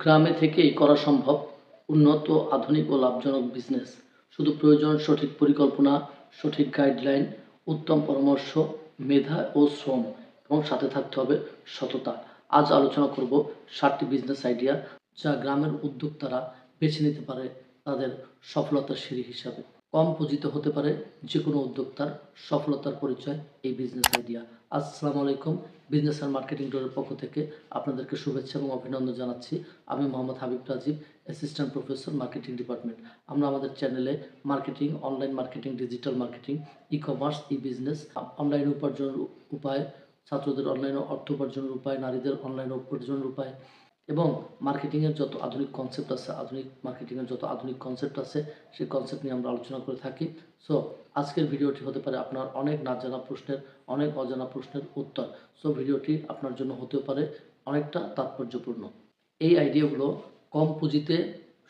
গ্রামে থেকেই করা সম্ভব উন্নত, আধুনিক ও লাভজনক বিজনেস। শুধু প্রয়োজন সঠিক পরিকল্পনা, সঠিক গাইডলাইন, উত্তম পরামর্শ, মেধা ও শ্রম এবং সাথে থাকতে হবে সততা। আজ আলোচনা করব 7টি বিজনেস আইডিয়া যা গ্রামের উদ্যোক্তারা বেছে নিতে পারে তাদের সফলতার সিঁড়ি হিসাবে। কম পুঁজিতে হতে পারে যে কোনো উদ্যোক্তার সফলতার পরিচয় এই বিজনেস আইডিয়া। আসসালামু আলাইকুম। বিজনেস অ্যান্ড মার্কেটিং ডোরের পক্ষ থেকে আপনাদেরকে শুভেচ্ছা এবং অভিনন্দন জানাচ্ছি। আমি Mohammad Habib Rajib, assistant professor, marketing department. আমরা আমাদের চ্যানেলে marketing, online marketing, digital marketing, e commerce, e business, online উপার্জনের উপায়, ছাত্রদের অনলাইনে অর্থ উপার্জনের উপায়, নারীদের অনলাইনে উপার্জনের উপায় এবং মার্কেটিংয়ের যত আধুনিক কনসেপ্ট আছে, সেই কনসেপ্ট নিয়ে আমরা আলোচনা করে থাকি। সো আজকের ভিডিওটি হতে পারে আপনার অনেক না জানা প্রশ্নের, অনেক অজানা প্রশ্নের উত্তর। সো ভিডিওটি আপনার জন্য হতেও পারে অনেকটা তাৎপর্যপূর্ণ। এই আইডিয়াগুলো কম পুঁজিতে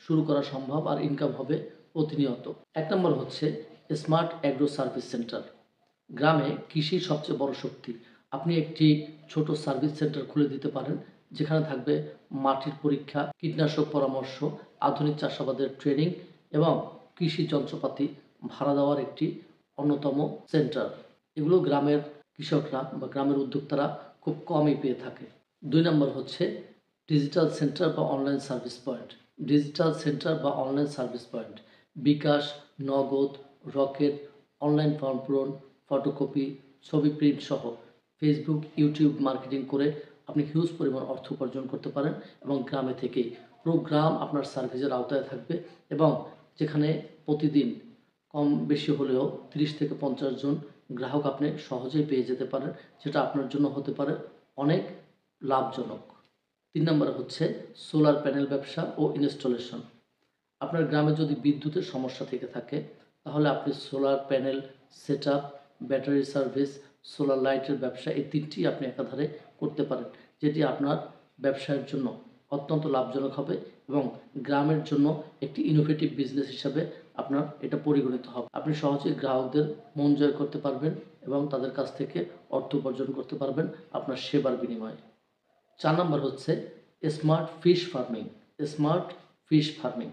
শুরু করা সম্ভব আর ইনকাম হবে প্রতিনিয়ত। 1 নম্বর হচ্ছে স্মার্ট অ্যাগ্রো সার্ভিস সেন্টার। গ্রামে কৃষির সবচেয়ে বড় শক্তি। আপনি একটি ছোট সার্ভিস সেন্টার খুলে দিতে পারেন, যেখানে থাকবে মাটির পরীক্ষা, কীটনাশক পরামর্শ, আধুনিক চাষাবাদের ট্রেনিং এবং কৃষি যন্ত্রপাতি ভাড়া দেওয়ার একটি অন্যতম সেন্টার। এগুলো গ্রামের কৃষকরা বা গ্রামের উদ্যোক্তারা খুব কমই পেয়ে থাকে। 2 নম্বর হচ্ছে ডিজিটাল সেন্টার বা online service point. Digital centre বা অনলাইন সার্ভিস পয়েন্ট বিকাশ, নগদ, রকেট, অনলাইন ফর্ম পূরণ, ফটোকপি, ছবি প্রিন্ট সহ ফেসবুক, ইউটিউব মার্কেটিং করে আপনি হিউজ পরিমাণ অর্থ উপার্জন করতে পারেন এবং গ্রামে থেকেই। পুরো গ্রাম আপনার সার্ভিসের আওতায় থাকবে এবং যেখানে প্রতিদিন কম বেশি হলেও 30 থেকে 50 জন গ্রাহক আপনি সহজেই পেয়ে যেতে পারেন, যেটা আপনার জন্য হতে পারে অনেক লাভজনক। 3 নম্বরে হচ্ছে সোলার প্যানেল ব্যবসা ও ইনস্টলেশন। আপনার গ্রামে যদি বিদ্যুতের সমস্যা থেকে থাকে, তাহলে আপনি solar panel setup, battery service, solar লাইটের ব্যবসা, এই 3টি আপনি একাধারে করতে পারেন, যেটি আপনার ব্যবসায়ের জন্য অত্যন্ত লাভজনক হবে এবং গ্রামের জন্য একটি ইনোভেটিভ বিজনেস হিসাবে আপনার এটা পরিগণিত হবে। আপনি সহজেই গ্রাহকদের মন জয় করতে পারবেন এবং তাদের কাছ থেকে অর্থ উপার্জন করতে পারবেন আপনার সেবার বিনিময়ে। 4 নম্বর হচ্ছে smart fish farming. Smart fish farming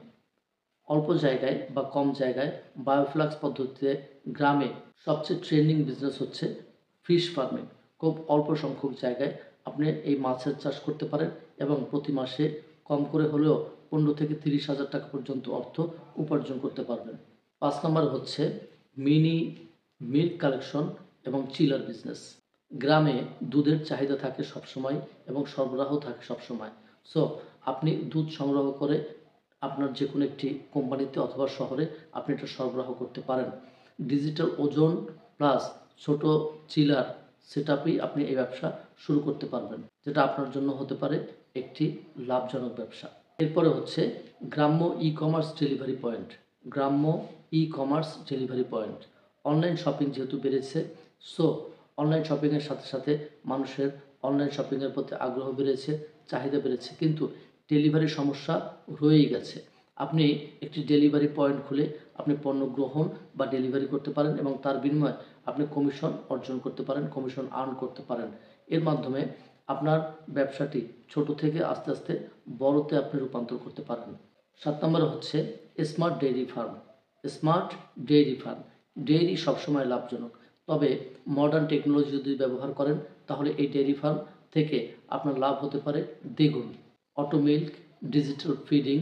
অল্প জায়গায় বা কম জায়গায় বায়োফ্লাক্স পদ্ধতিতে গ্রামে সবচেয়ে ট্রেন্ডিং বিজনেস হচ্ছে ফিশ ফার্মিং। খুব অল্প সংখ্যক জায়গায় আপনি এই মাছের চাষ করতে পারেন এবং প্রতি মাসে কম করে হলেও 15 থেকে 30 হাজার টাকা পর্যন্ত অর্থ উপার্জন করতে পারবেন। 5 নম্বর হচ্ছে মিনি মিল্ক কালেকশন এবং চিলার বিজনেস। গ্রামে দুধের চাহিদা থাকে সবসময় এবং সরবরাহ থাকে সবসময়। সো আপনি দুধ সংগ্রহ করে আপনার যে কোনো একটি কোম্পানিতে অথবা শহরে আপনি এটা সরবরাহ করতে পারেন। ডিজিটাল ওজন প্লাস ছোট চিলার সেটআপেই আপনি এই ব্যবসা শুরু করতে পারবেন, যেটা আপনার জন্য হতে পারে একটি লাভজনক ব্যবসা। এরপরে হচ্ছে গ্রাম্য ই কমার্স ডেলিভারি পয়েন্ট। গ্রাম্য e commerce delivery point. Online shopping যেহেতু বেড়েছে, সো অনলাইন শপিংয়ের সাথে সাথে মানুষের অনলাইন শপিংয়ের প্রতি আগ্রহ বেড়েছে, চাহিদা বেড়েছে, কিন্তু ডেলিভারির সমস্যা রয়েই গেছে। আপনি একটি ডেলিভারি পয়েন্ট খুলে আপনি পণ্য গ্রহণ বা ডেলিভারি করতে পারেন এবং তার বিনিময়ে আপনি কমিশন অর্জন করতে পারেন, কমিশন আর্ন করতে পারেন। এর মাধ্যমে আপনার ব্যবসাটি ছোট থেকে আস্তে আস্তে বড়তে আপনি রূপান্তর করতে পারেন। 7 নম্বরে হচ্ছে smart dairy farm. Smart dairy farm. Dairy সবসময় লাভজনক, তবে মডার্ন টেকনোলজি যদি ব্যবহার করেন তাহলে এই ডেইরি ফার্ম থেকে আপনার লাভ হতে পারে দ্বিগুণ। Auto milk, digital feeding,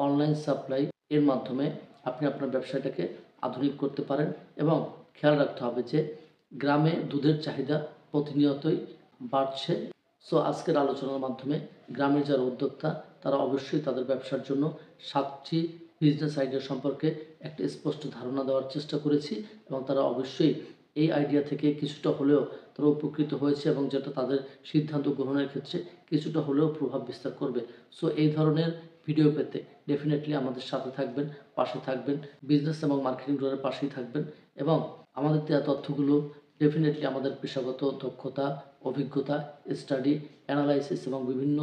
online supply এর মাধ্যমে আপনি আপনার ব্যবসাটাকে আধুনিক করতে পারেন এবং খেয়াল রাখতে হবে যে গ্রামে দুধের চাহিদা প্রতিনিয়তই বাড়ছে। সো আজকের আলোচনার মাধ্যমে গ্রামের যারা উদ্যোক্তা তারা অবশ্যই তাদের ব্যবসার জন্য 7টি বিজনেস আইডিয়া সম্পর্কে একটা স্পষ্ট ধারণা দেওয়ার চেষ্টা করেছি এবং তারা অবশ্যই এই আইডিয়া থেকে কিছুটা হলেও তারা উপকৃত হয়েছে এবং যেটা তাদের সিদ্ধান্ত গ্রহণের ক্ষেত্রে কিছুটা হলেও প্রভাব বিস্তার করবে। সো এই ধরনের ভিডিও পেতে ডেফিনেটলি আমাদের সাথে থাকবেন, পাশে থাকবেন, বিজনেস এবং মার্কেটিং ডোরের পাশেই থাকবেন এবং আমাদের দেওয়া তথ্যগুলো ডেফিনেটলি আমাদের পেশাগত দক্ষতা, অভিজ্ঞতা, স্টাডি, অ্যানালাইসিস এবং বিভিন্ন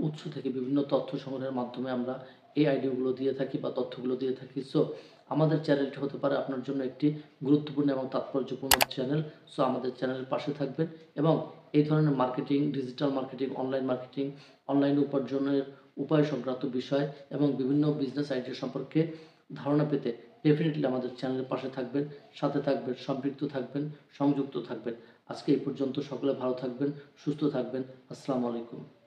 উৎস থেকে বিভিন্ন তথ্য সংগ্রহের মাধ্যমে আমরা এই আইডিয়াগুলো দিয়ে থাকি বা তথ্যগুলো দিয়ে থাকি। সো আমাদের চ্যানেলটি হতে পারে আপনার জন্য একটি গুরুত্বপূর্ণ এবং তাৎপর্যপূর্ণ চ্যানেল। সো আমাদের চ্যানেলের পাশে থাকবেন এবং এই ধরনের মার্কেটিং, ডিজিটাল মার্কেটিং, অনলাইন উপার্জনের উপায় সংক্রান্ত বিষয় এবং বিভিন্ন বিজনেস আইডিয়া সম্পর্কে ধারণা পেতে ডেফিনেটলি আমাদের চ্যানেলের পাশে থাকবেন, সাথে থাকবেন, সম্পৃক্ত থাকবেন, সংযুক্ত থাকবেন। আজকে এই পর্যন্ত। সকলে ভালো থাকবেন, সুস্থ থাকবেন। আসসালামু আলাইকুম।